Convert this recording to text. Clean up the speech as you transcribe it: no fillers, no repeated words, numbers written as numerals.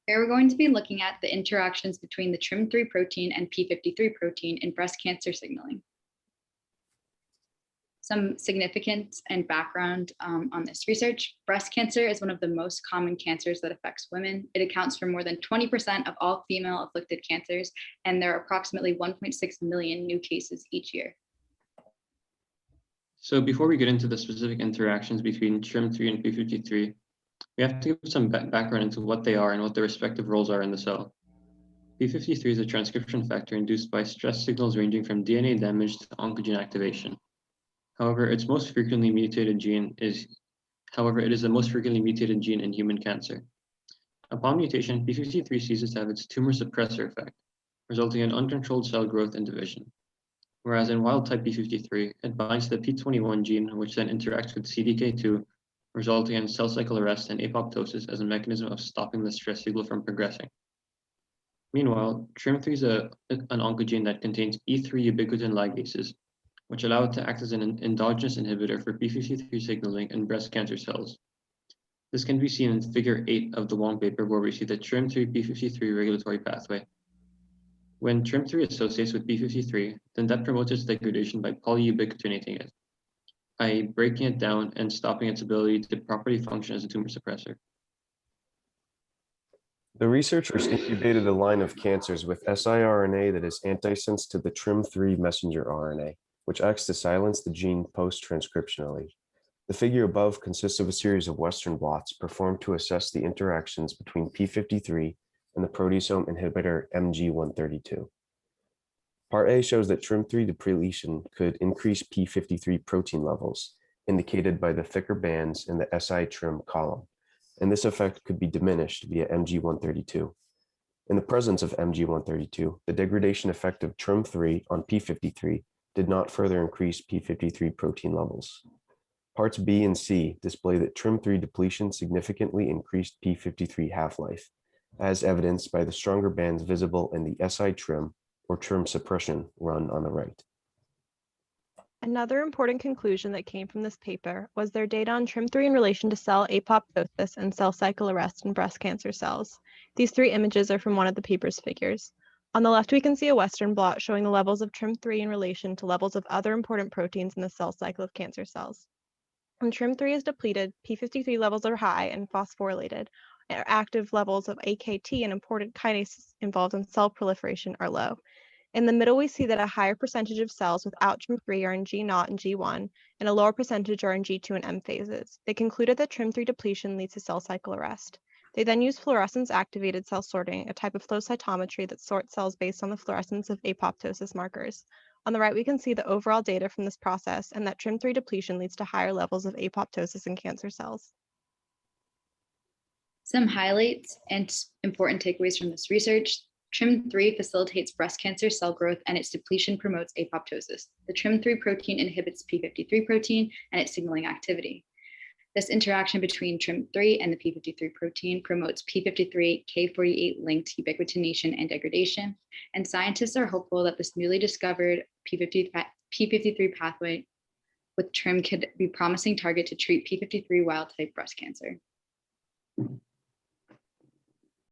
Here we're going to be looking at the interactions between the TRIM3 protein and P53 protein in breast cancer signaling. Some significance and background on this research. Breast cancer is one of the most common cancers that affects women. It accounts for more than 20% of all female afflicted cancers, and there are approximately 1.6 million new cases each year. So before we get into the specific interactions between TRIM3 and P53, we have to give some background into what they are and what their respective roles are in the cell. P53 is a transcription factor induced by stress signals ranging from DNA damage to oncogene activation. However, it is the most frequently mutated gene in human cancer. Upon mutation, P53 ceases to have its tumor suppressor effect, resulting in uncontrolled cell growth and division. Whereas in wild-type P53, it binds to the P21 gene, which then interacts with CDK2, resulting in cell cycle arrest and apoptosis as a mechanism of stopping the stress signal from progressing. Meanwhile, TRIM3 is an oncogene that contains E3 ubiquitin ligases, which allow it to act as an endogenous inhibitor for P53 signaling in breast cancer cells. This can be seen in Figure 8 of the Wong paper, where we see the TRIM3 P53 regulatory pathway. When TRIM3 associates with P53, then that promotes its degradation by poly-ubiquitinating it, i.e. breaking it down and stopping its ability to properly function as a tumor suppressor. The researchers incubated a line of cancers with siRNA that is antisense to the TRIM3 messenger RNA, which acts to silence the gene post-transcriptionally. The figure above consists of a series of Western blots performed to assess the interactions between P53 and the proteasome inhibitor MG132. Part A shows that TRIM3 depletion could increase P53 protein levels, indicated by the thicker bands in the SI-TRIM column, and this effect could be diminished via MG132. In the presence of MG132, the degradation effect of TRIM3 on P53 did not further increase P53 protein levels. Parts B and C display that TRIM3 depletion significantly increased P53 half-life, as evidenced by the stronger bands visible in the SI-TRIM or TRIM suppression run on the right. Another important conclusion that came from this paper was their data on TRIM3 in relation to cell apoptosis and cell cycle arrest in breast cancer cells. These three images are from one of the paper's figures. On the left, we can see a Western blot showing the levels of TRIM3 in relation to levels of other important proteins in the cell cycle of cancer cells. When TRIM3 is depleted, P53 levels are high and phosphorylated. Active levels of AKT and important kinases involved in cell proliferation are low. In the middle, we see that a higher percentage of cells without TRIM3 are in G0 and G1, and a lower percentage are in G2 and M phases. They concluded that TRIM3 depletion leads to cell cycle arrest. They then used fluorescence-activated cell sorting, a type of flow cytometry that sorts cells based on the fluorescence of apoptosis markers. On the right, we can see the overall data from this process and that TRIM3 depletion leads to higher levels of apoptosis in cancer cells. Some highlights and important takeaways from this research. TRIM3 facilitates breast cancer cell growth and its depletion promotes apoptosis. The TRIM3 protein inhibits P53 protein and its signaling activity. This interaction between TRIM3 and the P53 protein promotes P53 K48-linked ubiquitination and degradation, and scientists are hopeful that this newly discovered P53 pathway with TRIM could be a promising target to treat P53 wild-type breast cancer.